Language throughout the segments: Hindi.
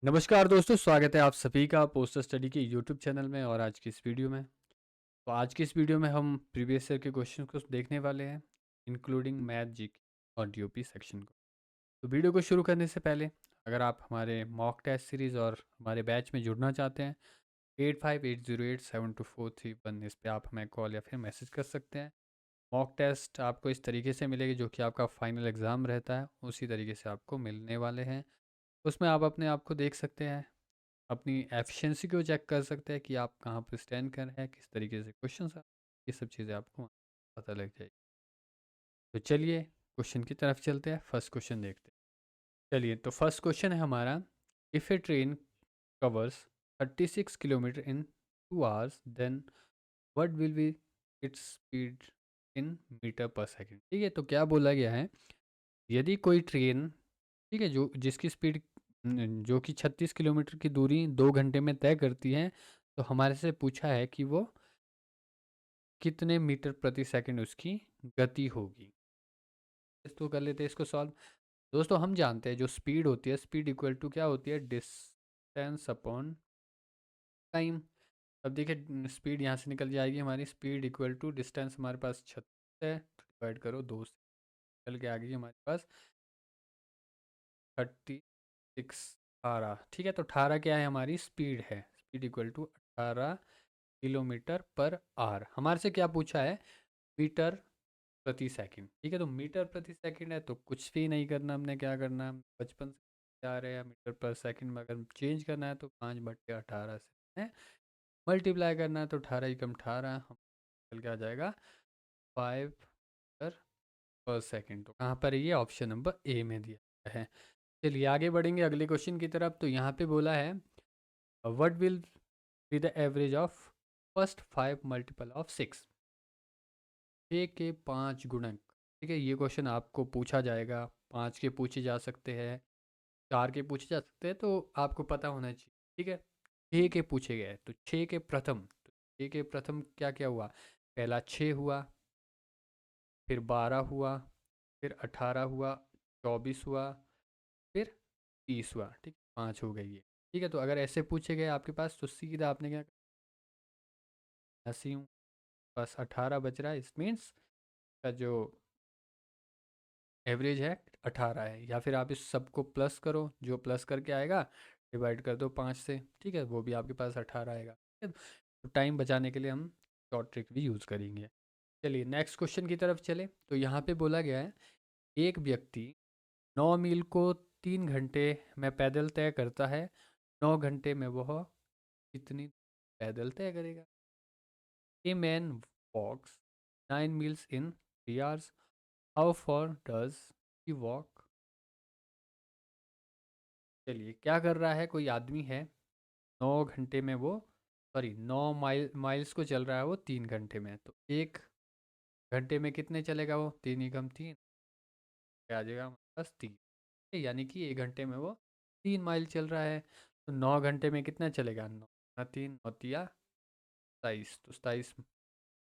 नमस्कार दोस्तों, स्वागत है आप सभी का पोस्टर स्टडी के यूट्यूब चैनल में। और आज की इस वीडियो में आज की इस वीडियो में हम प्रीवियस ईयर के क्वेश्चन को देखने वाले हैं, इंक्लूडिंग मैथ, जीके और डीओपी सेक्शन को। तो वीडियो को शुरू करने से पहले अगर आप हमारे मॉक टेस्ट सीरीज़ और हमारे बैच में जुड़ना चाहते हैं, 8580872431 इस पे आप हमें कॉल या फिर मैसेज कर सकते हैं। मॉक टेस्ट आपको इस तरीके से मिलेगी जो कि आपका फाइनल एग्ज़ाम रहता है, उसी तरीके से आपको मिलने वाले हैं। उसमें आप अपने आप को देख सकते हैं, अपनी एफिशिएंसी को चेक कर सकते हैं कि आप कहाँ पर स्टैंड कर रहे हैं, किस तरीके से क्वेश्चन, ये सब चीज़ें आपको पता लग जाएगी। तो चलिए क्वेश्चन की तरफ चलते हैं, फर्स्ट क्वेश्चन देखते हैं। चलिए, तो फर्स्ट क्वेश्चन है हमारा, if a train covers 36 kilometre in 2 hours then what will be its speed in metre per second. ठीक है, तो क्या बोला गया है, यदि कोई ट्रेन, ठीक है, जो जिसकी स्पीड जो कि 36 किलोमीटर की दूरी 2 घंटे में तय करती है, तो हमारे से पूछा है कि वो कितने मीटर प्रति सेकंड उसकी गति होगी। इसको कर लेते हैं, इसको सॉल्व। दोस्तों, हम जानते हैं जो स्पीड होती है, स्पीड इक्वल टू क्या होती है, डिस्टेंस अपॉन टाइम। अब देखिए, स्पीड यहाँ से निकल जाएगी, हमारी स्पीड इक्वल टू डिस्टेंस हमारे पास 36 है, तो डिवाइड करो 2 से, निकल के आ गई हमारे पास 36 18। ठीक है, तो 18 क्या है, हमारी स्पीड है। Speed equal to 18 kilometre per hour. हमारे से क्या पूछा है, मीटर प्रति सेकंड। ठीक है, तो मीटर प्रति सेकंड है तो कुछ भी नहीं करना, हमने क्या करना है, बचपन से आ रहे हैं, मीटर पर सेकंड में अगर चेंज करना है तो 5/18 से है, मल्टीप्लाई करना है तो 18 × 18 हम निकल के आ जाएगा 5 मीटर पर सेकंड। तो कहाँ पर है ये, ऑप्शन नंबर ए में दिया है। चलिए आगे बढ़ेंगे अगले क्वेश्चन की तरफ। तो यहाँ पे बोला है, what will be the average of first 5 multiple of 6। 6 के 5 गुणक। ठीक है, ये क्वेश्चन आपको पूछा जाएगा, 5 के पूछे जा सकते हैं, 4 के पूछे जा सकते हैं, तो आपको पता होना चाहिए। ठीक है, 6 के पूछे गए, तो 6 के प्रथम, तो 6 के प्रथम क्या क्या हुआ, पहला 6 हुआ, फिर 12 हुआ, फिर 18 हुआ, 24 हुआ, फिर 30 हुआ। ठीक, 5 हो गई है। ठीक है, तो अगर ऐसे पूछे गए आपके पास तो सीधा आपने क्या, ऐसे ही बस 18 बच रहा है, इस मीन्स का जो एवरेज है 18 है। या फिर आप इस सबको प्लस करो, जो प्लस करके आएगा डिवाइड कर दो 5 से। ठीक है, वो भी आपके पास 18 आएगा। ठीक है, तो टाइम बचाने के लिए हम शॉर्ट ट्रिक भी यूज़ करेंगे। चलिए नेक्स्ट क्वेश्चन की तरफ चले। तो यहाँ पे बोला गया है, एक व्यक्ति 9 मील को 3 घंटे में पैदल तय करता है, 9 घंटे में वह कितनी पैदल तय करेगा। A man walks 9 miles in 3 hours, how far does he walk. चलिए, क्या कर रहा है, कोई आदमी है, 9 घंटे में वो, सॉरी 9 माइल्स को चल रहा है वो 3 घंटे में, तो 1 घंटे में कितने चलेगा वो, 3 × 3 आ जाएगा हमारे पास 3। यानी कि 1 घंटे में वो 3 माइल चल रहा है, तो 9 घंटे में कितना चलेगा, 9×3 = 27, तो 27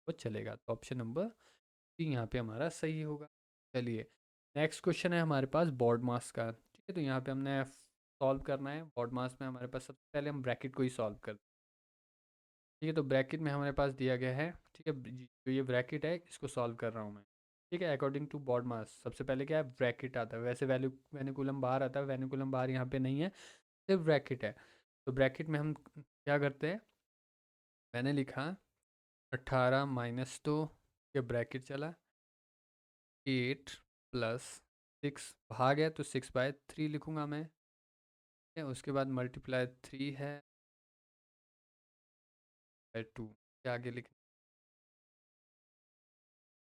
वो चलेगा। तो ऑप्शन नंबर सी यहाँ पे हमारा सही होगा। चलिए नेक्स्ट क्वेश्चन है हमारे पास बॉड मास का। ठीक है, तो यहाँ पे हमने सॉल्व करना है बॉड मास में। हमारे पास सबसे पहले हम ब्रैकेट को ही सॉल्व कर, ठीक है, तो ब्रैकेट में हमारे पास दिया गया है। ठीक है, जो ये ब्रैकेट है इसको सॉल्व कर रहा हूँ मैं। ठीक है, अकॉर्डिंग टू बॉड मास सबसे पहले क्या है, ब्रैकेट आता है। वैसे वैल्यू वेनिकुलम बार आता है, वेनिकुलम बार यहाँ पे नहीं है, सिर्फ ब्रैकेट है। तो ब्रैकेट में हम क्या करते हैं, मैंने लिखा 18 - 2, ये ब्रैकेट चला, 8 + 6 भाग है तो 6/3 लिखूंगा मैं। ठीक है, उसके बाद मल्टीप्लाई 3 है बाय 2, के आगे लिख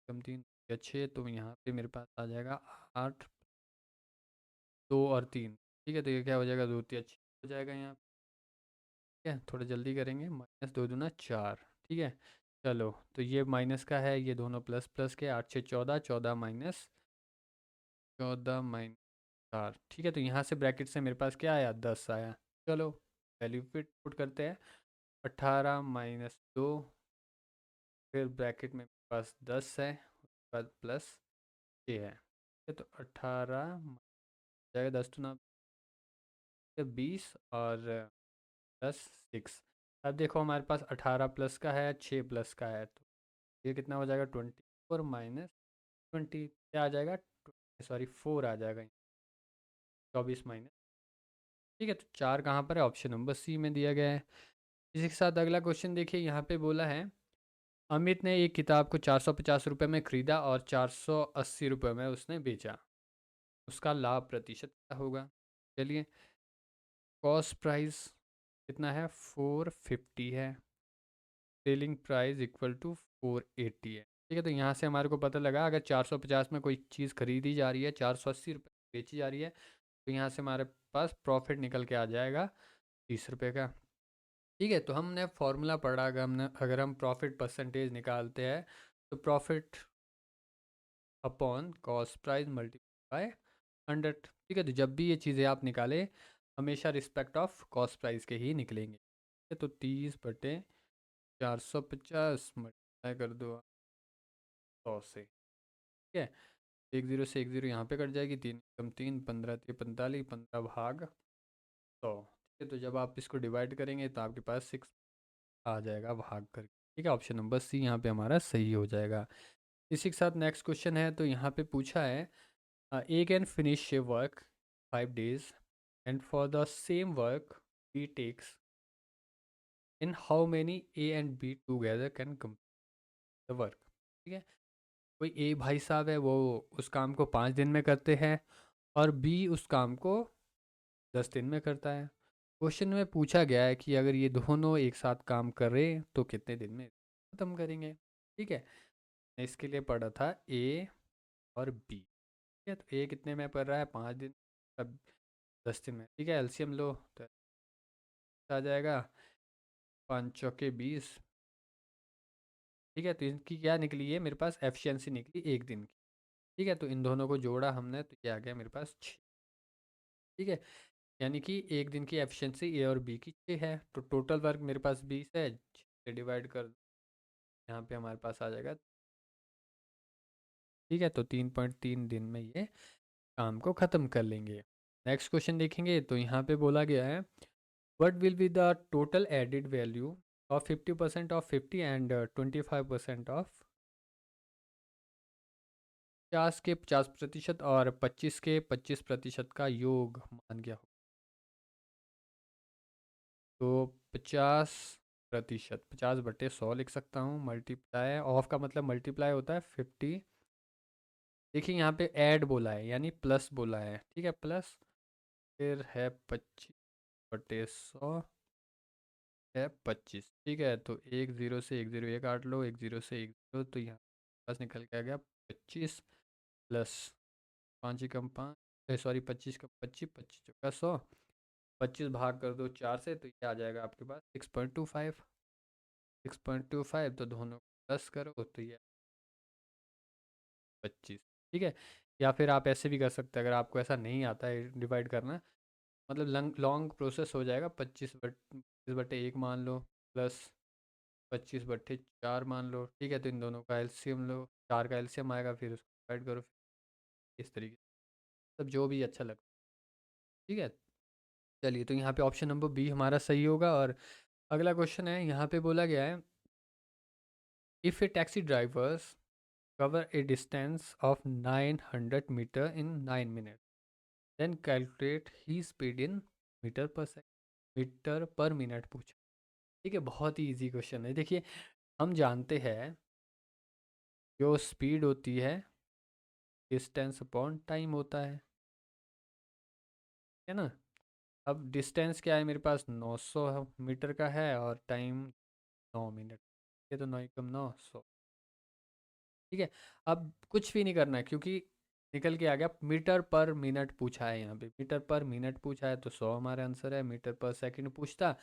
कम 3 या 6, तो यहाँ पे मेरे पास आ जाएगा 8, 2 और 3। ठीक है, तो ये क्या हो जाएगा, 2 × 3 = 6 हो जाएगा यहाँ। ठीक है, थोड़ा जल्दी करेंगे, -2×2 = 4। ठीक है, चलो, तो ये माइनस का है, ये दोनों प्लस प्लस के, 8 × 6 = 14, 14 - 4। ठीक है, तो यहाँ से ब्रैकेट से मेरे पास क्या आया, 10 आया। चलो वैल्यू फिट पुट करते हैं, 18 - 2, फिर ब्रैकेट में मेरे पास 10 है, उसके बाद प्लस 6 है। ठीक है, तो 18 जाएगा 10 × 2 = 20 और प्लस 6। अब देखो हमारे पास 18 प्लस का है, 6 प्लस का है, तो ये कितना हो जाएगा 24 माइनस 20 क्या आ जाएगा, सॉरी 4 आ जाएगा, 24 माइनस। ठीक है, तो 4 कहाँ पर है, ऑप्शन नंबर सी में दिया गया है। इसी के साथ अगला क्वेश्चन देखिए, यहाँ पे बोला है अमित ने एक किताब को 450 रुपये में खरीदा और 480 रुपये में उसने बेचा, उसका लाभ प्रतिशत क्या होगा। चलिए, कॉस्ट प्राइस कितना है, 450 है, सेलिंग प्राइस इक्वल टू 480 है। ठीक है, तो यहाँ से हमारे को पता लगा अगर 450 में कोई चीज़ खरीदी जा रही है, 480 रुपये बेची जा रही है, तो यहाँ से हमारे पास प्रॉफिट निकल के आ जाएगा 30 रुपये का। ठीक है, तो हमने फॉर्मूला पढ़ा, अगर हम प्रॉफिट परसेंटेज निकालते हैं तो profit upon cost price multiply 100। ठीक है, तो जब भी ये चीज़ें आप निकालें हमेशा रिस्पेक्ट ऑफ कॉस्ट प्राइस के ही निकलेंगे। ठीक है, तो 30/450 मल्टीप्लाई कर दो 100 से। ठीक है, एक जीरो से एक जीरो यहाँ पे कट जाएगी, 3 कम 3, 15×3 = 45, 15/100। ठीक है, तो जब आप इसको डिवाइड करेंगे तो आपके पास 6 आ जाएगा भाग कर। ठीक है, ऑप्शन नंबर सी यहाँ पे हमारा सही हो जाएगा। इसी के साथ नेक्स्ट क्वेश्चन है, तो यहाँ पे पूछा है A can finish a work 5 days and for the same work B takes in how many A and B together can complete the work. ठीक है, कोई ए भाई साहब है, वो उस काम को 5 दिन में करते हैं और बी उस काम को 10 दिन में करता है। क्वेश्चन में पूछा गया है कि अगर ये दोनों एक साथ काम करें तो कितने दिन में ख़त्म करेंगे। ठीक है, मैं इसके लिए पढ़ा था ए और बी। ठीक है, तो ए कितने में पढ़ रहा है, 5 दिन, अब 10 दिन में। ठीक है, एलसीएम लो तो आ जाएगा 5 चौके 20। ठीक है, तो इनकी क्या निकली है, मेरे पास एफिशिएंसी निकली 1 दिन की। ठीक है, तो इन दोनों को जोड़ा हमने तो क्या आ गया मेरे पास 6। ठीक है, यानी कि 1 दिन की एफिशिएंसी ए और बी की 6 है, तो टोटल वर्क मेरे पास 20 है, 6 से डिवाइड कर दो, यहाँ पे हमारे पास आ जाएगा। ठीक है, तो 3.3 दिन में ये काम को ख़त्म कर लेंगे। नेक्स्ट क्वेश्चन देखेंगे, तो यहाँ पे बोला गया है what will be the total added value of 50% of 50 and 25% of 50% और 25% का योग मान गया हो। तो 50%, 50/100 लिख सकता हूँ, मल्टीप्लाई ऑफ का मतलब मल्टीप्लाई होता है 50। देखिए यहाँ पे ऐड बोला है यानी प्लस बोला है। ठीक है, प्लस फिर है 25/100 है 25। ठीक है, तो एक ज़ीरो से एक ज़ीरो ये काट लो, एक ज़ीरो से एक ज़ीरो, तो यहाँ पास निकल के आ गया 25 प्लस 5 ही कम 5, सॉरी 25 का 25, 25 चौका 100, 25 भाग कर दो 4 से, तो ये आ जाएगा आपके पास 6.25। 6.25 तो दोनों को प्लस करो तो ये 25। ठीक है, या फिर आप ऐसे भी कर सकते हैं, अगर आपको ऐसा नहीं आता है डिवाइड करना, मतलब लॉन्ग प्रोसेस हो जाएगा। 25/1 मान लो प्लस 25/4 मान लो। ठीक है, तो इन दोनों का एलसीएम लो, 4 का एलसीएम आएगा, फिर उसको डिवाइड करो, इस तरीके से सब जो भी अच्छा लगता है। ठीक है, चलिए, तो यहाँ पे ऑप्शन नंबर बी हमारा सही होगा। और अगला क्वेश्चन है, यहाँ पे बोला गया है if A taxi drivers cover a distance of 900 meter in 9 minutes, then calculate his speed in metre per second, metre per minute पूछा। ठीक है, बहुत ही इजी क्वेश्चन है। देखिए, हम जानते हैं जो स्पीड होती है डिस्टेंस अपॉन टाइम होता है ना। अब डिस्टेंस क्या है, मेरे पास 900 मीटर का है और टाइम 9 मिनट। ये तो 9 × 9 = 100। ठीक है, अब कुछ भी नहीं करना है क्योंकि निकल के आ गया मीटर पर मिनट पूछा है। यहाँ पे मीटर पर मिनट पूछा है तो 100 हमारा आंसर है। मीटर पर सेकंड पूछता,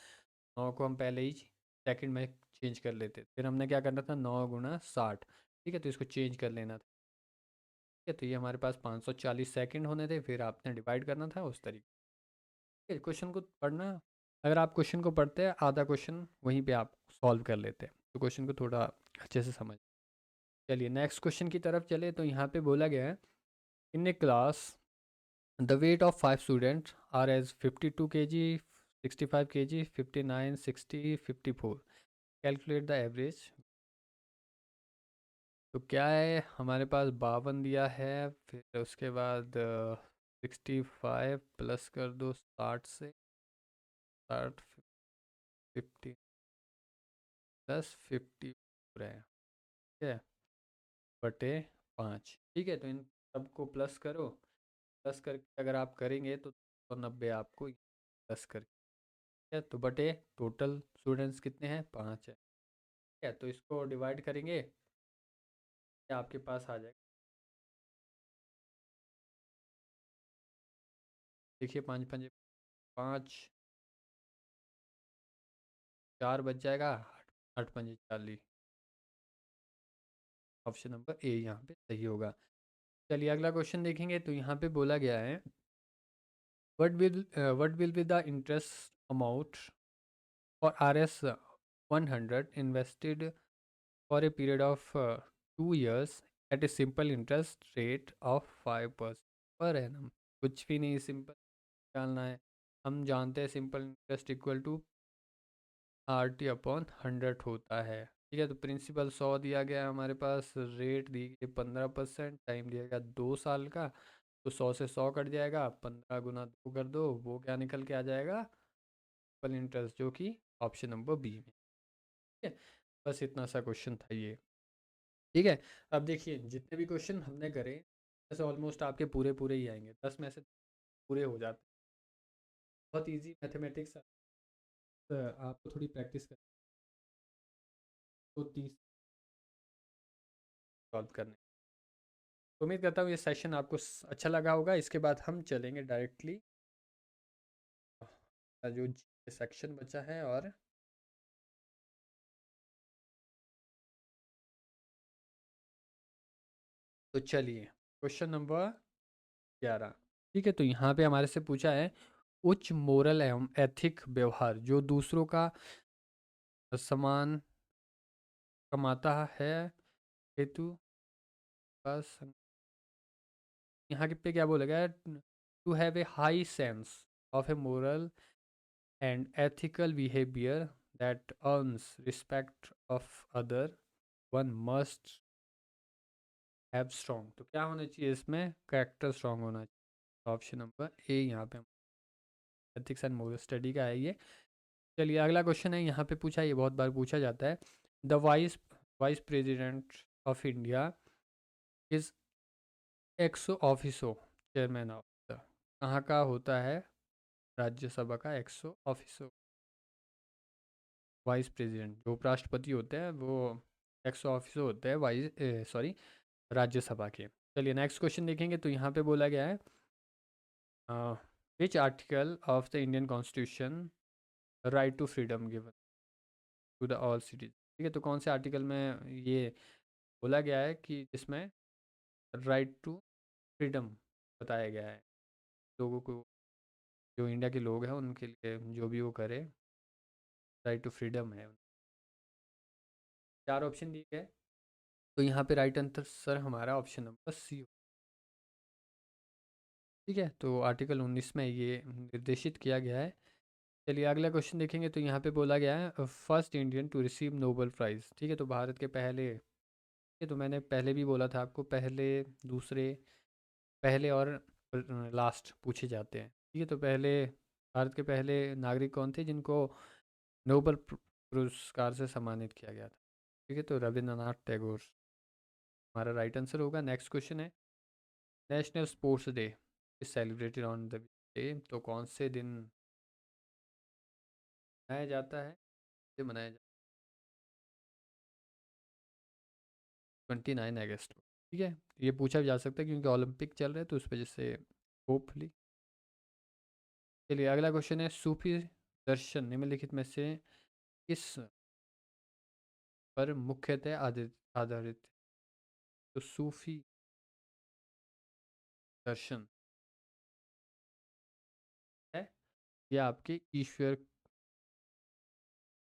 9 को हम पहले ही सेकंड में चेंज कर लेते, फिर हमने क्या करना था 9 × 60। ठीक है, तो इसको चेंज कर लेना था। ठीक है, तो ये हमारे पास 540 सेकंड होने थे, फिर आपने डिवाइड करना था उस तरीके। ठीक है, क्वेश्चन को पढ़ना, अगर आप क्वेश्चन को पढ़ते हैं आधा क्वेश्चन वहीं पे आप सॉल्व कर लेते हैं, तो क्वेश्चन को थोड़ा अच्छे से समझ। चलिए नेक्स्ट क्वेश्चन की तरफ चले, तो यहाँ पे बोला गया है in a class the weight of 5 students are as 52 kg, 65 kg, 59, 60, 54। Calculate the average. तो क्या है हमारे पास 52 दिया है, फिर उसके बाद 65 प्लस कर दो 60 से, 60 50 प्लस 50 है, ठीक है, बटे 5। ठीक है, तो इन सबको प्लस करो। प्लस करके अगर आप करेंगे तो 290 आपको प्लस करके, ठीक है, तो बटे टोटल स्टूडेंट्स कितने हैं, 5 है। ठीक है, तो इसको डिवाइड करेंगे, ये आपके पास आ जाएगा। देखिए 5 5 5, 4 बच जाएगा, 8 5 40। ऑप्शन नंबर ए यहाँ पे सही होगा। चलिए अगला क्वेश्चन देखेंगे, तो यहाँ पे बोला गया है what will be the interest amount for R S 100 invested for a period of 2 years at a simple interest rate of 5% per annum. कुछ भी नहीं, सिंपल निकालना है। हम जानते हैं simple interest equal to R T upon 100 होता है। ठीक है, तो प्रिंसिपल 100 दिया गया है हमारे पास, रेट दी गई 15%, टाइम दिया गया 2 साल का। तो 100 से 100 कट जाएगा, 15 गुना 2 कर दो, वो क्या निकल के आ जाएगा, सिंपल इंटरेस्ट, जो कि ऑप्शन नंबर बी में। ठीक है, बस इतना सा क्वेश्चन था ये। ठीक है, अब देखिए जितने भी क्वेश्चन हमने करे, ऐसे ऑलमोस्ट आपके पूरे पूरे ही आएंगे, 10 में से पूरे हो जाते हैं। बहुत इजी मैथमेटिक्स, आपको थोड़ी प्रैक्टिस कर तो 30 सॉल्व करने। तो उम्मीद करता हूँ ये सेशन आपको अच्छा लगा होगा। इसके बाद हम चलेंगे डायरेक्टली जो सेक्शन बचा है। और तो चलिए क्वेश्चन नंबर 11। ठीक है, तो यहाँ पे हमारे से पूछा है उच्च मोरल एवं एथिक व्यवहार जो दूसरों का सम्मान कमाता है हेतु बस। यहाँ पे क्या बोला गया है, to have a high sense of a moral and ethical behaviour that earns respect of other one must have strong. तो क्या होना चाहिए इसमें, कैरेक्टर स्ट्रॉन्ग होना चाहिए। ऑप्शन नंबर ए यहाँ पे एथिक्स एंड मोरल स्टडी का है ये। चलिए अगला क्वेश्चन है, यहाँ पे पूछा, ये बहुत बार पूछा जाता है, the vice vice president of India is ex officio chairman of the, कहाँ का होता है राज्यसभा का एक्सो ऑफिसो वाइस प्रेसिडेंट। जो उपराष्ट्रपति होते हैं वो एक्सो ऑफिसो होते हैं वाइस सॉरी राज्यसभा के। चलिए नेक्स्ट क्वेश्चन देखेंगे, तो यहाँ पे बोला गया है which article of the Indian constitution right to freedom given to the all cities. ठीक है, तो कौन से आर्टिकल में ये बोला गया है कि इसमें राइट टू फ्रीडम बताया गया है लोगों को, जो इंडिया के लोग हैं उनके लिए जो भी वो करे, राइट टू फ्रीडम है। 4 ऑप्शन दिए गए, तो यहाँ पे राइट आंसर हमारा ऑप्शन नंबर सी। ठीक है, तो आर्टिकल 19 में ये निर्देशित किया गया है। चलिए अगला क्वेश्चन देखेंगे, तो यहाँ पे बोला गया है first Indian to receive Nobel prize. ठीक है, तो भारत के पहले, ये तो मैंने पहले भी बोला था आपको, पहले दूसरे पहले और लास्ट पूछे जाते हैं। ठीक है, तो पहले भारत के पहले नागरिक कौन थे जिनको नोबेल पुरस्कार से सम्मानित किया गया था। ठीक है, तो रविंद्रनाथ टैगोर हमारा राइट आंसर होगा। नेक्स्ट क्वेश्चन है national sports day is celebrated on the day. तो कौन से दिन मनाया जाता है, ये मनाया जाता है 29 अगस्त को। ठीक है, ये पूछा भी जा सकता है क्योंकि ओलंपिक चल रहे हैं, तो उस वजह से होपफुली। चलिए अगला क्वेश्चन है सूफी दर्शन निम्नलिखित में से किस पर मुख्यतः आधारित है? तो सूफी दर्शन है ये आपके ईश्वर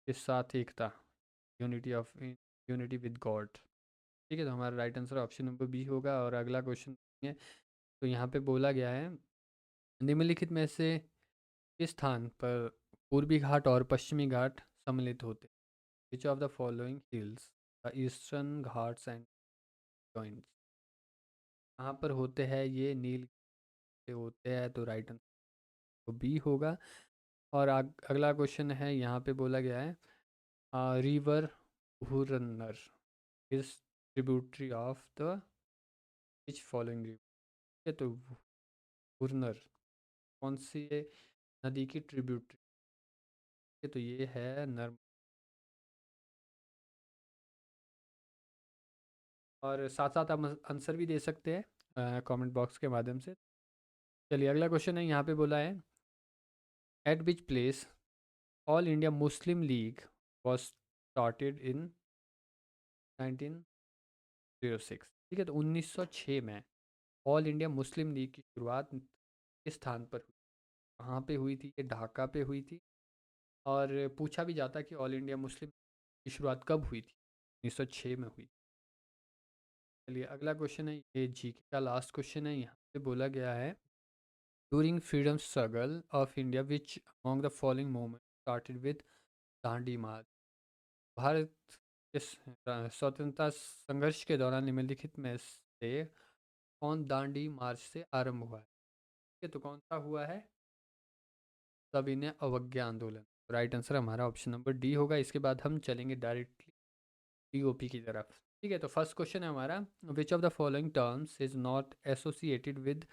के साथ एकता, unity of unity with God. ठीक है, तो हमारा right answer option number B होगा। और अगला क्वेश्चन है, तो यहाँ पे बोला गया है निम्नलिखित में से किस स्थान पर पूर्वी घाट और पश्चिमी घाट सम्मिलित होते हैं? विच of the following hills the eastern Ghats and joints? कहाँ पर होते हैं ये? नील से होते हैं, तो राइट आंसर तो बी होगा। और अगला क्वेश्चन है, यहाँ पे बोला गया है रिवर हुरनर is tributary of the which following river? ठीक है, तो हुरनर कौन सी नदी की ट्रिब्यूटरी है? तो ये है नर्म। और साथ साथ आप आंसर भी दे सकते हैं कमेंट बॉक्स के माध्यम से। चलिए अगला क्वेश्चन है, यहाँ पे बोला है eight which place all India Muslim league was started in 1906? ठीक है, तो 1906 में ऑल इंडिया मुस्लिम लीग की शुरुआत किस स्थान पर हुई? कहाँ पे हुई थी? ये ढाका पे हुई थी। और पूछा भी जाता कि ऑल इंडिया मुस्लिम की शुरुआत कब हुई थी? 1906 में हुई। चलिए अगला क्वेश्चन है, ये जीके का लास्ट क्वेश्चन है। यहाँ पे बोला गया है during freedom struggle of India which among the following movement started with Dandi march? Bharat के स्वतंत्रता संघर्ष के दौरान निम्नलिखित में से कौन दांडी मार्च से आरंभ हुआ है? ठीक है, तो कौन सा हुआ है? सविनय अवज्ञा आंदोलन। राइट आंसर हमारा ऑप्शन नंबर डी होगा। इसके बाद हम चलेंगे डायरेक्टली टीओपी की तरफ। ठीक है, तो फर्स्ट क्वेश्चन है हमारा which of the following terms is not associated with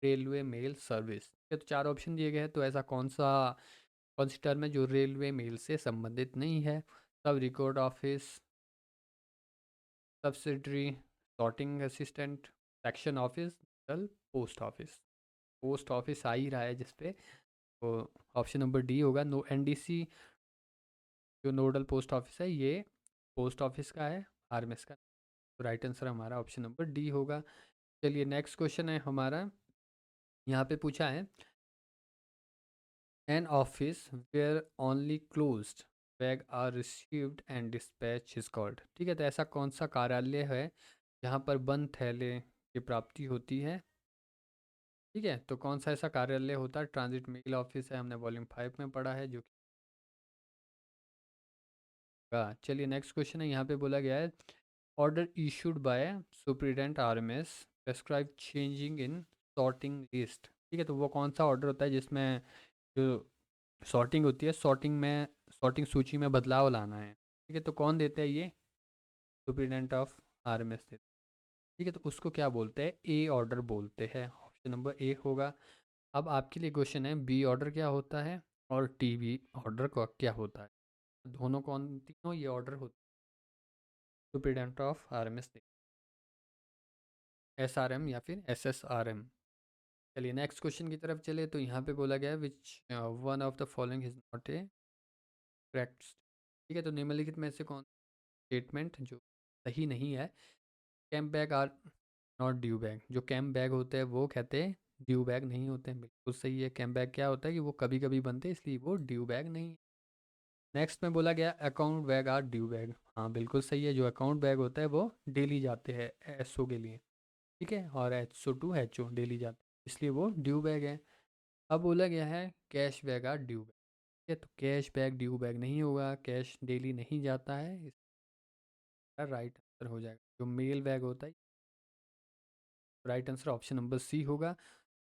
railway mail service? ठीक है, तो चार ऑप्शन दिए गए हैं, तो ऐसा कौन सी टर्म है जो रेलवे मेल से संबंधित नहीं है? Sub record office, subsidiary, sorting assistant, section office, post office. Post office आ ही रहा है जिसपे, तो ऑप्शन नंबर डी होगा। नो एनडीसी जो नोडल पोस्ट ऑफिस है ये पोस्ट ऑफिस का है, आरएमएस का। तो राइट आंसर हमारा ऑप्शन नंबर डी होगा। चलिए नेक्स्ट क्वेश्चन है हमारा, यहाँ पे पूछा है an office where only closed bag are received and dispatch is called? ठीक है, तो ऐसा कौन सा कार्यालय है जहाँ पर बंद थैले की प्राप्ति होती है? ठीक है, तो कौन सा ऐसा कार्यालय होता है? ट्रांजिट मेल ऑफिस है, हमने वॉल्यूम 5 में पढ़ा है जो कि का। चलिए नेक्स्ट क्वेश्चन है, यहाँ पे बोला गया है order issued by superintendent RMS prescribe changing in sorting list? ठीक है, तो वो कौन सा ऑर्डर होता है जिसमें जो सॉर्टिंग होती है, सॉर्टिंग सूची में बदलाव लाना है? ठीक है, तो कौन देता है ये? सुप्रीडेंट ऑफ आरएमएस देता है। ठीक है, तो उसको क्या बोलते हैं? ए ऑर्डर बोलते हैं। ऑप्शन नंबर ए होगा। अब आपके लिए क्वेश्चन है बी ऑर्डर क्या होता है और टीबी ऑर्डर का क्या होता है? दोनों कौन, तीनों ये ऑर्डर होते हैं सुप्रीडेंट ऑफ आरएमएस, एसआरएम या फिर एसएसआरएम। चलिए नेक्स्ट क्वेश्चन की तरफ चले, तो यहाँ पे बोला गया है which one of the following is not A correct? ठीक है, तो निम्नलिखित में से कौन स्टेटमेंट जो सही नहीं है? Camp bag are not due bag. जो कैंप बैग होते हैं वो कहते हैं ड्यू बैग नहीं होते हैं, बिल्कुल सही है। कैंप बैग क्या होता है कि वो कभी कभी बनते हैं, इसलिए वो ड्यू बैग नहीं है। नेक्स्ट में बोला गया account bag are due bag. हाँ बिल्कुल सही है, जो अकाउंट बैग होता है वो डेली जाते हैं एसओ के लिए। ठीक है, और HO टू HO डेली जाते हैं, इसलिए वो ड्यू बैग है। अब बोला गया है cash bag are due bag. ठीक है, तो कैश बैग ड्यू बैग नहीं होगा, कैश डेली नहीं जाता है, इसका राइट आंसर हो जाएगा जो मेल बैग होता है। Right answer option number C होगा।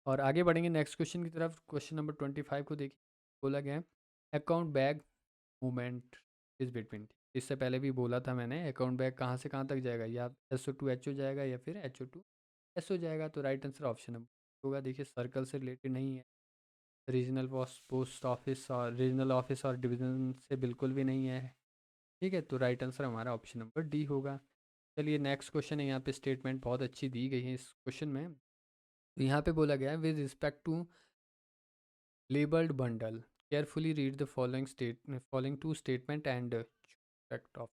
और आगे बढ़ेंगे नेक्स्ट क्वेश्चन की तरफ। क्वेश्चन नंबर 25 को देखिए, बोला गया है account bag movement is between. इससे पहले भी बोला था मैंने, अकाउंट बैग कहाँ से कहाँ तक जाएगा? या SO टू HO जाएगा या फिर HO टू SO जाएगा। तो राइट आंसर ऑप्शन नंबर होगा। देखिए सर्कल से रिलेटेड नहीं है, रीजनल पोस्ट ऑफिस और रीजनल ऑफिस और डिवीजन से बिल्कुल भी नहीं है। ठीक है, तो राइट आंसर हमारा ऑप्शन नंबर डी होगा। चलिए नेक्स्ट क्वेश्चन है, यहाँ पे स्टेटमेंट बहुत अच्छी दी गई है इस क्वेश्चन में। तो यहाँ पे बोला गया है with respect to labelled bundle carefully read the following two statement and correct of.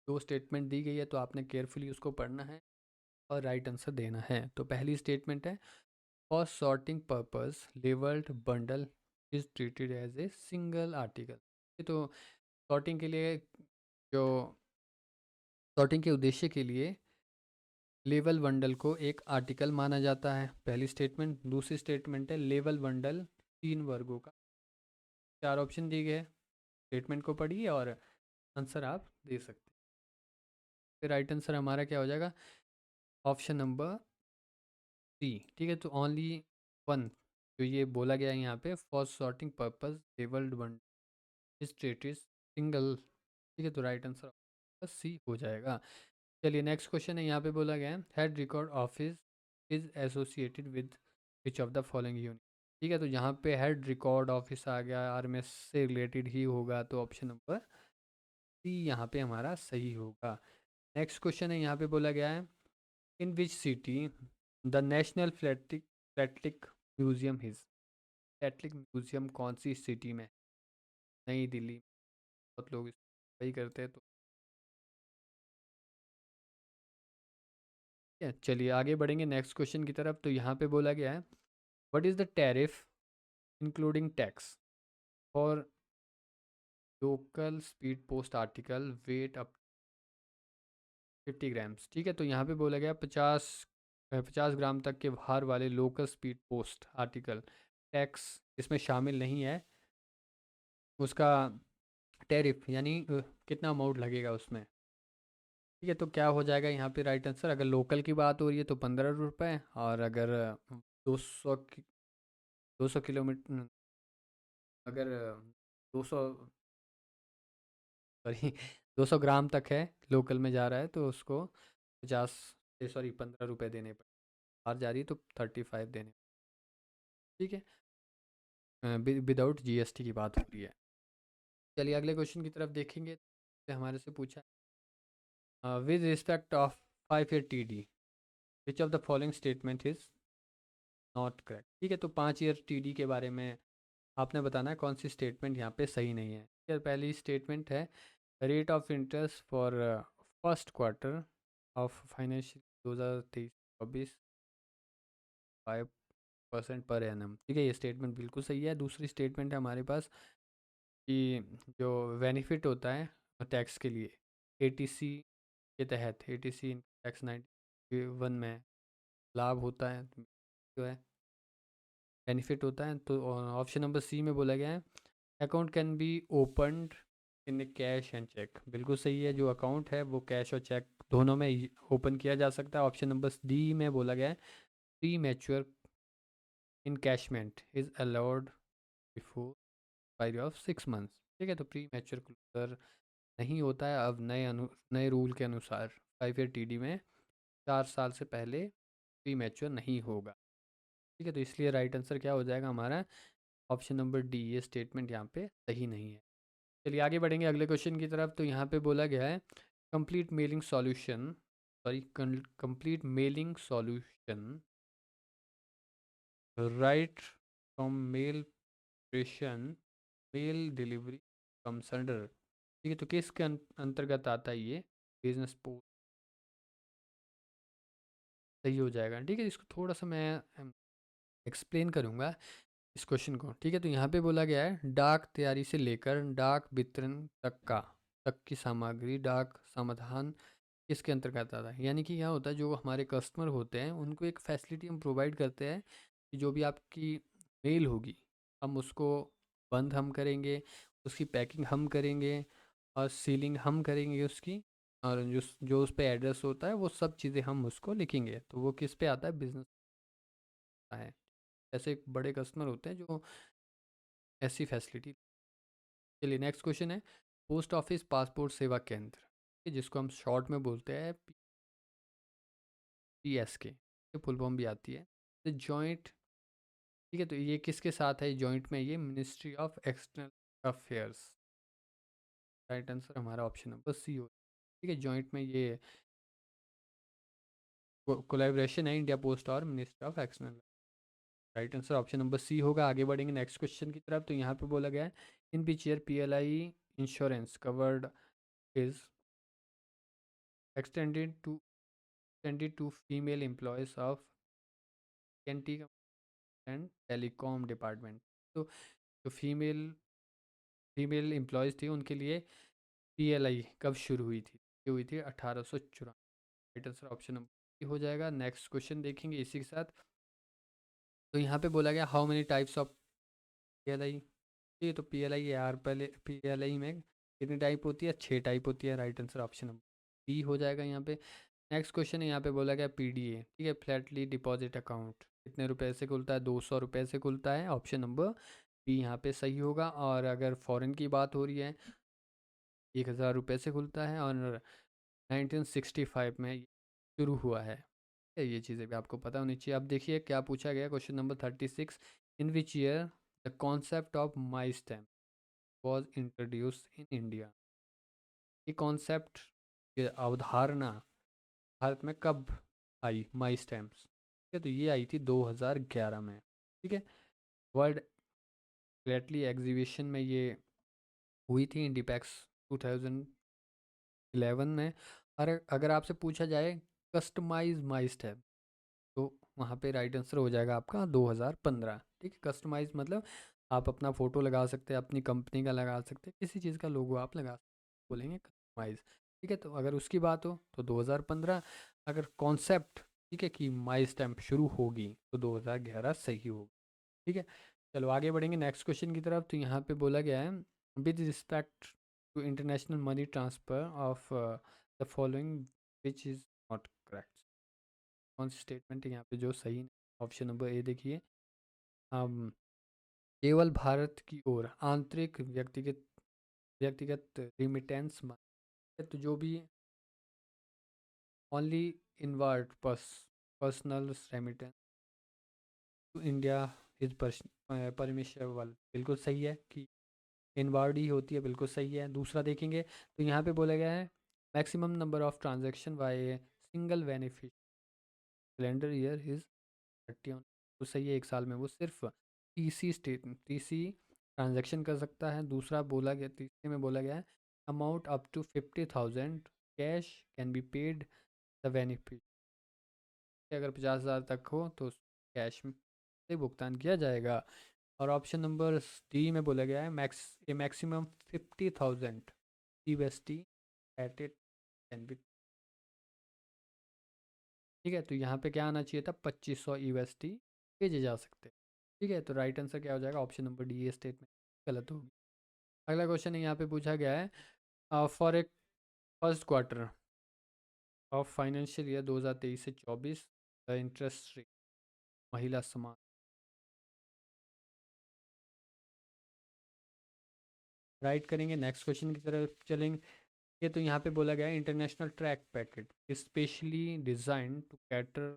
दो स्टेटमेंट दी गई है, तो आपने केयरफुली उसको पढ़ना है और राइट आंसर देना है। तो पहली स्टेटमेंट है for sorting purpose labelled bundle is treated as a single article. तो सॉर्टिंग के लिए जो सॉर्टिंग के उद्देश्य के लिए लेवल बंडल को एक आर्टिकल माना जाता है, पहली स्टेटमेंट। दूसरी स्टेटमेंट है लेवल बंडल 3 वर्गों का। 4 ऑप्शन दिए गए, स्टेटमेंट को पढ़िए और आंसर आप दे सकते हैं। फिर राइट आंसर हमारा क्या हो जाएगा? Option number C. ठीक है, तो ओनली वन जो ये बोला गया है यहाँ पे, for sorting purpose labelled bundle status single. ठीक है, तो राइट आंसर सी हो जाएगा। चलिए नेक्स्ट क्वेश्चन है, यहाँ पे बोला गया है head record office is associated with which of the following unit. ठीक है, तो यहाँ पे हेड रिकॉर्ड ऑफिस आ गया, आरएमएस से रिलेटेड ही होगा, तो ऑप्शन नंबर सी यहाँ पे हमारा सही होगा। नेक्स्ट क्वेश्चन है, यहाँ पे बोला गया है in which city the national philatelic museum is. Philatelic museum कौन सी सिटी में? नई दिल्ली। बहुत लोग वही करते हैं, तो ठीक है, चलिए आगे बढ़ेंगे नेक्स्ट क्वेश्चन की तरफ। तो यहाँ पे बोला गया है what is the tariff including tax for local speed post article weight up 50 grams. ठीक है, तो यहाँ पे बोला गया 50 ग्राम तक के भार वाले local speed post article, tax इसमें शामिल नहीं है, उसका टैरिफ यानी कितना अमाउंट लगेगा उसमें। ठीक है, तो क्या हो जाएगा यहाँ पे राइट आंसर? अगर लोकल की बात हो रही है तो 15 रुपये, और अगर 200 200 किलोमीटर, अगर 200 सॉरी 200 ग्राम तक है, लोकल में जा रहा है, तो उसको 15 रुपये देने पड़े। बाहर जा रही है तो 35 देने। ठीक है, विदाउट जीएसटी की बात हो रही है। चलिए अगले क्वेश्चन की तरफ देखेंगे, तो हमारे से पूछा with respect of 5 year T D which of the following statement is not correct. ठीक है, तो 5 ईयर टी डी के बारे में आपने बताना है कौन सी स्टेटमेंट यहाँ पे सही नहीं है। ठीक है, पहली स्टेटमेंट है rate of interest for first quarter of financial 2023-24 5% per annum. ठीक है, ये स्टेटमेंट बिल्कुल सही है। दूसरी स्टेटमेंट है हमारे पास कि जो बेनिफिट होता है टैक्स के लिए एटीसी के तहत, एटीसी टैक्स 91 में लाभ होता है, जो है बेनिफिट होता है, तो ऑप्शन नंबर सी में बोला गया है account can be opened in cash and cheque. बिल्कुल सही है, जो अकाउंट है वो कैश और चेक दोनों में ओपन किया जा सकता है। ऑप्शन नंबर डी में बोला गया है pre mature encashment is allowed before expiry of 6 months. ठीक है, तो प्री मैच्योर क्लोजर नहीं होता है अब नए रूल के अनुसार 5 ईयर टीडी में 4 साल से पहले प्री मैच्योर नहीं होगा। ठीक है, तो इसलिए राइट आंसर क्या हो जाएगा हमारा? ऑप्शन नंबर डी, ये स्टेटमेंट यहाँ पे सही नहीं है। चलिए आगे बढ़ेंगे अगले क्वेश्चन की तरफ। तो यहाँ पे बोला गया है complete mailing solution, sorry complete mailing solution right from mail प्रेषण मेल डिलीवरी फ्रॉम सेंडर। ठीक है, तो किसके अंतर्गत आता है ये? बिजनेस पोस्ट सही हो जाएगा। ठीक है, इसको थोड़ा सा मैं एक्सप्लेन करूँगा इस क्वेश्चन को। ठीक है, तो यहाँ पे बोला गया है डाक तैयारी से लेकर डाक वितरण तक की सामग्री डाक समाधान किसके अंतर्गत आता है। यानी कि क्या होता है, जो हमारे कस्टमर होते हैं उनको एक फैसिलिटी हम प्रोवाइड करते हैं कि जो भी आपकी मेल होगी हम उसको बंद हम करेंगे, उसकी पैकिंग हम करेंगे और सीलिंग हम करेंगे उसकी, और जो जो उस पर एड्रेस होता है वो सब चीज़ें हम उसको लिखेंगे, तो वो किस पे आता है? बिजनेस है। ऐसे एक बड़े कस्टमर होते हैं जो ऐसी फैसिलिटी। चलिए नेक्स्ट क्वेश्चन है पोस्ट ऑफिस पासपोर्ट सेवा केंद्र, जिसको हम शॉर्ट में बोलते हैं PSK, ये फुल फॉर्म भी आती है, द जॉइंट। ठीक है, तो ये किसके साथ है जॉइंट में? ये ministry of external affairs. Right answer हमारा ऑप्शन नंबर सी हो। ठीक है, जॉइंट में ये कोलैबोरेशन है इंडिया पोस्ट और ministry of external. Right answer option number C होगा। आगे बढ़ेंगे नेक्स्ट क्वेश्चन की तरफ। तो यहाँ पे बोला गया है in which year PLI insurance covered is extended to extended to female employees of TNT and telecom department. तो जो फीमेल एम्प्लॉयज़ थी उनके लिए PLI कब शुरू हुई थी? ये हुई थी 1894। राइट आंसर ऑप्शन नंबर ये हो जाएगा। नेक्स्ट क्वेश्चन देखेंगे इसी के साथ। तो यहाँ पे बोला गया how many types of PLI। ये तो PLI है यार, पहले PLI में कितनी टाइप होती है, 6 टाइप होती है। Right answer option number B हो जाएगा यहाँ पे। नेक्स्ट क्वेश्चन है, यहाँ पे बोला गया PDA, ठीक है, फ्लैटली डिपॉजिट अकाउंट कितने रुपए से खुलता है, 200 रुपये से खुलता है। ऑप्शन नंबर बी यहाँ पे सही होगा। और अगर फॉरेन की बात हो रही है, 1000 रुपये से खुलता है और 1965 में शुरू हुआ है। ये चीज़ें भी आपको पता होनी चाहिए। अब देखिए क्या पूछा गया, question number 36, in which year the concept of my stamp was introduced in India. ये कॉन्सेप्ट, ये अवधारणा भारत में कब आई, माई स्टैम्प्स, ठीक है, तो ये आई थी 2011 में, ठीक है। वर्ल्ड फ्लैटली एग्जीबिशन में ये हुई थी, इंडिपेक्स 2011 में। और अगर आपसे पूछा जाए कस्टमाइज माई स्टैम्प, तो वहाँ पे राइट आंसर हो जाएगा आपका 2015, ठीक है। कस्टमाइज मतलब आप अपना फ़ोटो लगा सकते हैं, अपनी कंपनी का लगा सकते हैं, किसी चीज़ का लोगो आप लगा सकते हैं, बोलेंगे कस्टमाइज, ठीक है। तो अगर उसकी बात हो तो 2015। अगर कॉन्सेप्ट, ठीक है, कि माई स्टैम्प शुरू होगी तो 2011 सही होगा, ठीक है। चलो आगे बढ़ेंगे नेक्स्ट क्वेश्चन की तरफ। तो यहाँ पे बोला गया है with respect to international money transfer of the following which is not correct. कौन सी स्टेटमेंट है यहाँ पे जो सही नहीं? ऑप्शन नंबर ए देखिए, हम केवल भारत की ओर आंतरिक व्यक्तिगत व्यक्तिगत रिमिटेंस, तो जो भी only inward personal remittance to India is permissible, बिल्कुल सही है कि इनवर्ड ही होती है, बिल्कुल सही है। दूसरा देखेंगे तो यहाँ पे बोला गया है maximum number of transaction by single beneficiary calendar year is 30 on, तो सही है, एक साल में वो सिर्फ 30 ट्रांजैक्शन कर सकता है। दूसरा बोला गया, तीसरे में बोला गया है amount up to 50,000 cash can be paid the benefit, अगर 50,000 तक हो तो कैश से भुगतान किया जाएगा। और ऑप्शन नंबर डी में बोला गया है maximum 50,000 USD at it can be, ठीक है। तो यहाँ पे क्या आना चाहिए था, 2500 USD भेजे जा सकते हैं, ठीक है। तो राइट आंसर क्या हो जाएगा, ऑप्शन नंबर डी, ये स्टेटमेंट गलत होगी। अगला क्वेश्चन है, यहाँ पे पूछा गया है for a first quarter of financial year 2023 से 24 द इंटरेस्ट रेट महिला समान। राइट करेंगे, नेक्स्ट क्वेश्चन की तरफ चलेंगे। ये तो यहाँ पे बोला गया है international track packet specially design to cater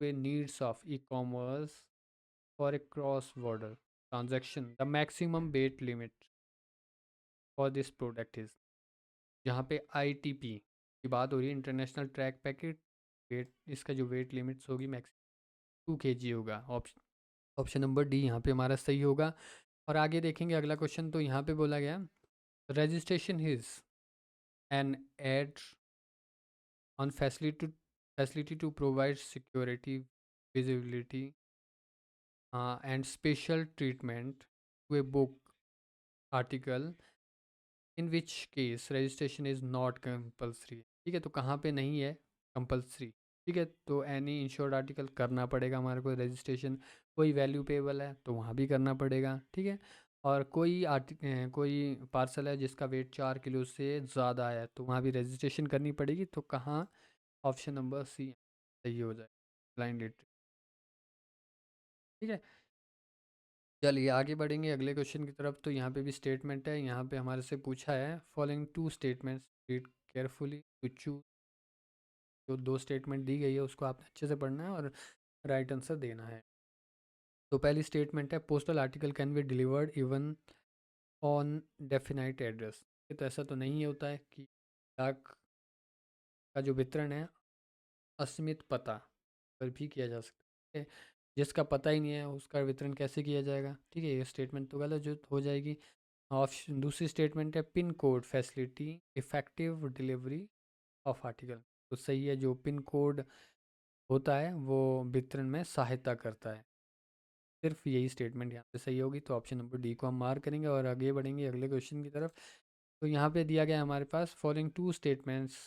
way needs of e commerce for a cross border transaction the maximum weight limit for this product is, जहाँ पे ITP की बात हो रही है, इंटरनेशनल ट्रैक पैकेट, वेट, इसका जो वेट लिमिट्स होगी मैक्स 2 kg होगा। ऑप्शन ऑप्शन नंबर डी यहाँ पे हमारा सही होगा। और आगे देखेंगे अगला क्वेश्चन। तो यहाँ पे बोला गया registration is an add on facility to provide security visibility and special treatment to a book article in which case registration is not compulsory, ठीक है। तो कहाँ पे नहीं है कंपल्सरी, ठीक है। तो एनी इंश्योर्ड आर्टिकल करना पड़ेगा हमारे को रजिस्ट्रेशन, कोई वैल्यू पेबल है तो वहाँ भी करना पड़ेगा, ठीक है। और कोई पार्सल है जिसका वेट 4 किलो से ज़्यादा है तो वहाँ भी रजिस्ट्रेशन करनी पड़ेगी। तो कहाँ, ऑप्शन नंबर सी सही हो जाए, ब्लाइंड रेट, ठीक है। चलिए आगे बढ़ेंगे अगले क्वेश्चन की तरफ। तो यहाँ पे भी स्टेटमेंट है, यहाँ पे हमारे से पूछा है following two statements read carefully to choose, जो दो स्टेटमेंट दी गई है उसको आपने अच्छे से पढ़ना है और राइट आंसर देना है। तो पहली स्टेटमेंट है postal article can be delivered even on definite address. ये तो ऐसा तो नहीं होता है कि डाक का जो वितरण है असीमित पता पर भी किया जा सकता है, जिसका पता ही नहीं है उसका वितरण कैसे किया जाएगा, ठीक है। ये स्टेटमेंट तो गलत जो हो जाएगी। ऑप्शन दूसरी स्टेटमेंट है pin code facility effective delivery of article, तो सही है, जो पिन कोड होता है वो वितरण में सहायता करता है। सिर्फ यही स्टेटमेंट यहाँ पे सही होगी, तो ऑप्शन नंबर डी को हम मार्क करेंगे और आगे बढ़ेंगे अगले क्वेश्चन की तरफ। तो यहाँ पे दिया गया है हमारे पास following two statements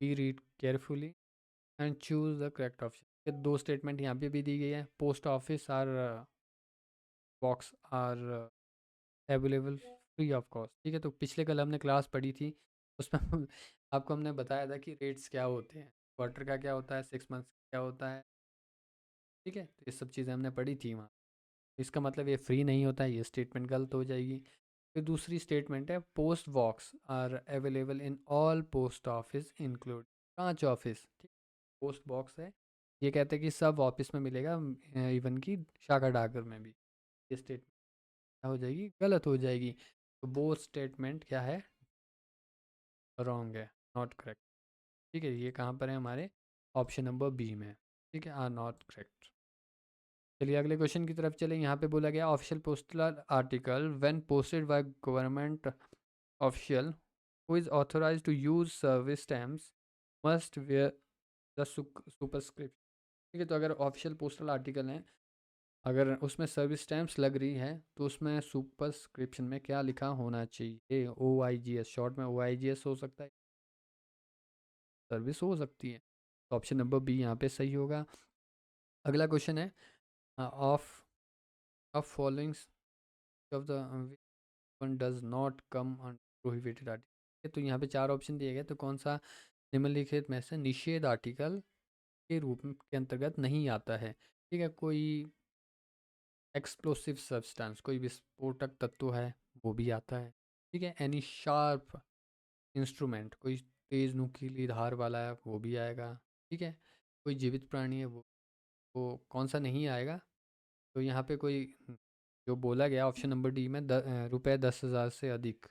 be read carefully and choose the correct option. दो स्टेटमेंट यहाँ पे भी दी गई है, post office are box are available free of cost. ठीक है, तो पिछले कल हमने क्लास पढ़ी थी, उसमें आपको हमने बताया था कि रेट्स क्या होते हैं, क्वार्टर का क्या होता है, 6 मंथ्स का क्या होता है। ठीक है, तो ये सब चीज़ें हमने पढ़ी थी वहाँ। इसका मतलब ये फ्री नहीं होता है, ये स्टेटमेंट गलत हो जाएगी। फिर दूसरी स्टेटमेंट है, post box are available in all post office include branch office. ठीक, पोस्ट बॉक्स है, ये कहते हैं कि सब ऑफिस में मिलेगा, इवन की शाखा डाकघर में भी। ये स्टेटमेंट क्या हो जाएगी, गलत हो जाएगी। तो वो स्टेटमेंट क्या है, रॉन्ग है, नॉट करेक्ट। ठीक है, ये कहाँ पर है, हमारे ऑप्शन नंबर बी में। ठीक है, आर नॉट करेक्ट। चलिए अगले क्वेश्चन की तरफ चले। यहाँ पे बोला गया, official postal article when posted by government official who is authorised to use service stamps must wear the superscription. ठीक है, तो अगर ऑफिशियल पोस्टल आर्टिकल हैं, अगर उसमें सर्विस स्टैम्प्स लग रही है, तो उसमें सुपरस्क्रिप्शन में क्या लिखा होना चाहिए, OIGS, शॉर्ट में OIGS हो सकता है, सर्विस हो सकती है। तो ऑप्शन नंबर बी यहाँ पे सही होगा। अगला क्वेश्चन है, of of following of the one does not come on prohibited article. तो यहाँ पे चार ऑप्शन दिए गए, तो कौन सा निम्नलिखित में से निषेध आर्टिकल के रूप में के अंतर्गत नहीं आता है। ठीक है, कोई एक्सप्लोसिव सब्सटेंस, कोई विस्फोटक तत्व है, वो भी आता है। ठीक है, एनी शार्प इंस्ट्रूमेंट, कोई तेज़ नुकीली धार वाला है, वो भी आएगा। ठीक है, कोई जीवित प्राणी है, वो कौन सा नहीं आएगा। तो यहाँ पे कोई जो बोला गया ऑप्शन नंबर डी में, रुपये 10,000 से अधिक,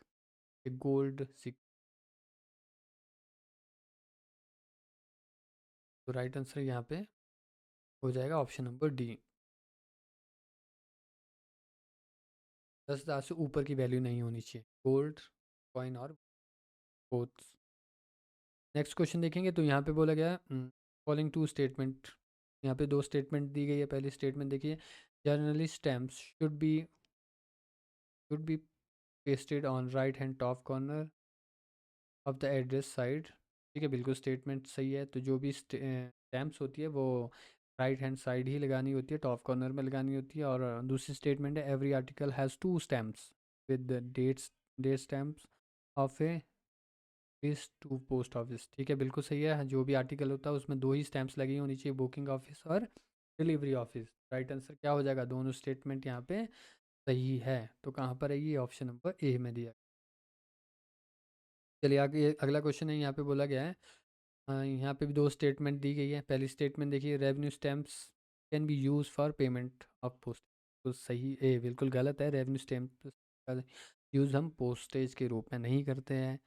एक गोल्ड सिक। तो राइट आंसर यहाँ पे हो जाएगा ऑप्शन नंबर डी। 10,000 से ऊपर की वैल्यू नहीं होनी चाहिए, गोल्ड कॉइन और बोथ। नेक्स्ट क्वेश्चन देखेंगे, तो यहाँ पे बोला गया, फॉलोइंग टू स्टेटमेंट, यहाँ पे दो स्टेटमेंट दी गई है। पहली स्टेटमेंट देखिए, generally stamps should be pasted on right hand top corner of the address side. ठीक है, बिल्कुल स्टेटमेंट सही है। तो जो भी स्टैम्प्स होती है वो राइट हैंड साइड ही लगानी होती है, टॉप कॉर्नर में लगानी होती है। और दूसरी स्टेटमेंट है, every article has two stamps with date stamps of a is to post office. ठीक है, बिल्कुल सही है, जो भी आर्टिकल होता है उसमें दो ही स्टैम्प्स लगी होनी चाहिए, बुकिंग ऑफिस और डिलीवरी ऑफिस। राइट आंसर क्या हो जाएगा, दोनों स्टेटमेंट यहाँ पे सही है। तो कहाँ पर है ये, ऑप्शन नंबर ए में दिया। चलिए आगे अगला क्वेश्चन है, यहाँ पे बोला गया है, यहाँ पे भी दो स्टेटमेंट दी गई है। पहली स्टेटमेंट देखिए, revenue stamps can be use for payment of post. तो सही, ए बिल्कुल गलत है, रेवेन्यू स्टैम्प का यूज़ हम पोस्टेज के रूप में नहीं करते हैं।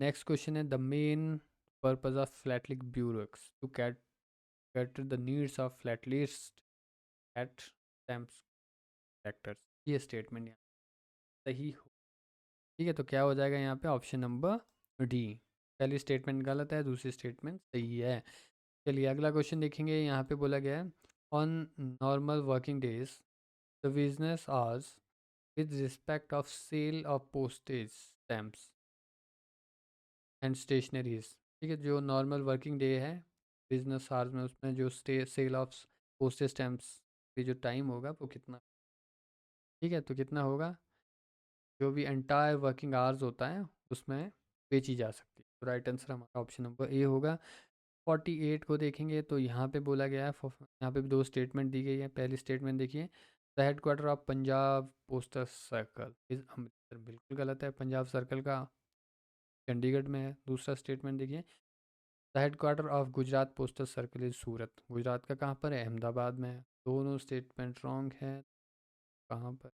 नेक्स्ट क्वेश्चन है, the main purpose of philatelic bureaus to cater the needs of philatelist at stamps collectors. ये स्टेटमेंट यहाँ सही हो। ठीक है, तो क्या हो जाएगा यहाँ पे, ऑप्शन नंबर डी। पहली स्टेटमेंट गलत है, दूसरी स्टेटमेंट सही है। चलिए अगला क्वेश्चन देखेंगे, यहाँ पे बोला गया है, on normal working days the business hours with respect of sale of postage stamps and stationeries. ठीक है, जो नॉर्मल वर्किंग डे है बिजनेस आवर्स में, उसमें जो सेल ऑफ पोस्टेज स्टैम्प्स के जो टाइम होगा वो कितना। ठीक है, तो कितना होगा, जो भी एंटायर वर्किंग आवर्स होता है उसमें बेची जा सकती है। तो राइट आंसर हमारा ऑप्शन नंबर ए होगा। 48 को देखेंगे, तो यहाँ पे बोला गया है, यहाँ पे भी दो स्टेटमेंट दी गई है। पहली स्टेटमेंट देखिए, the headquarter of Punjab postal circle is Amritsar. बिल्कुल गलत है, पंजाब सर्कल का चंडीगढ़ में है। दूसरा स्टेटमेंट देखिए, the headquarter of Gujarat postal circle is Surat. Gujarat का कहाँ पर है, अहमदाबाद में है। दोनों स्टेटमेंट रॉन्ग है, कहाँ पर,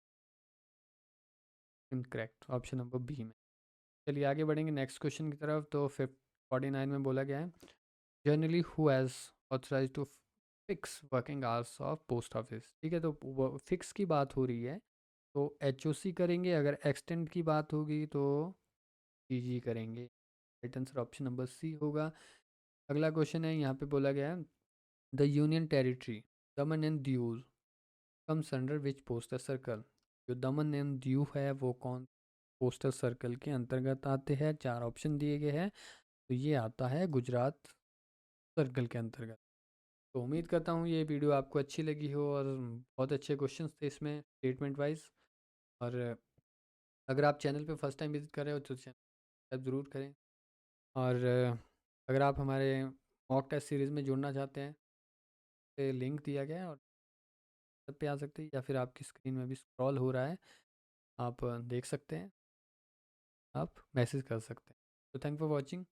इनकरेक्ट, ऑप्शन नंबर बी में। चलिए आगे बढ़ेंगे नेक्स्ट क्वेश्चन की तरफ। तो 49 में बोला गया है, generally who has authorise to fix working hours of post office. ठीक है, तो फिक्स की बात हो रही है तो HOC करेंगे, अगर एक्सटेंड की बात होगी तो GG करेंगे। Right answer option number C होगा। अगला क्वेश्चन है, यहाँ पे बोला गया है, the union territory Daman and Diu comes under which postal circle. जो दमन एंड दीव है वो कौन पोस्टल सर्कल के अंतर्गत आते हैं। चार ऑप्शन दिए गए हैं, तो ये आता है गुजरात सर्कल के अंतर्गत। तो उम्मीद करता हूँ ये वीडियो आपको अच्छी लगी हो और बहुत अच्छे क्वेश्चंस थे इसमें स्टेटमेंट वाइज। और अगर आप चैनल पे फर्स्ट टाइम विजिट कर रहे हो तो चैनल सब्सक्राइब ज़रूर करें। और अगर आप हमारे मॉक टेस्ट सीरीज़ में जुड़ना चाहते हैं तो लिंक दिया गया है और सब पे आ सकते हैं, या फिर आपकी स्क्रीन में भी स्क्रॉल हो रहा है, आप देख सकते हैं, आप मैसेज कर सकते हैं। तो थैंक फॉर वॉचिंग।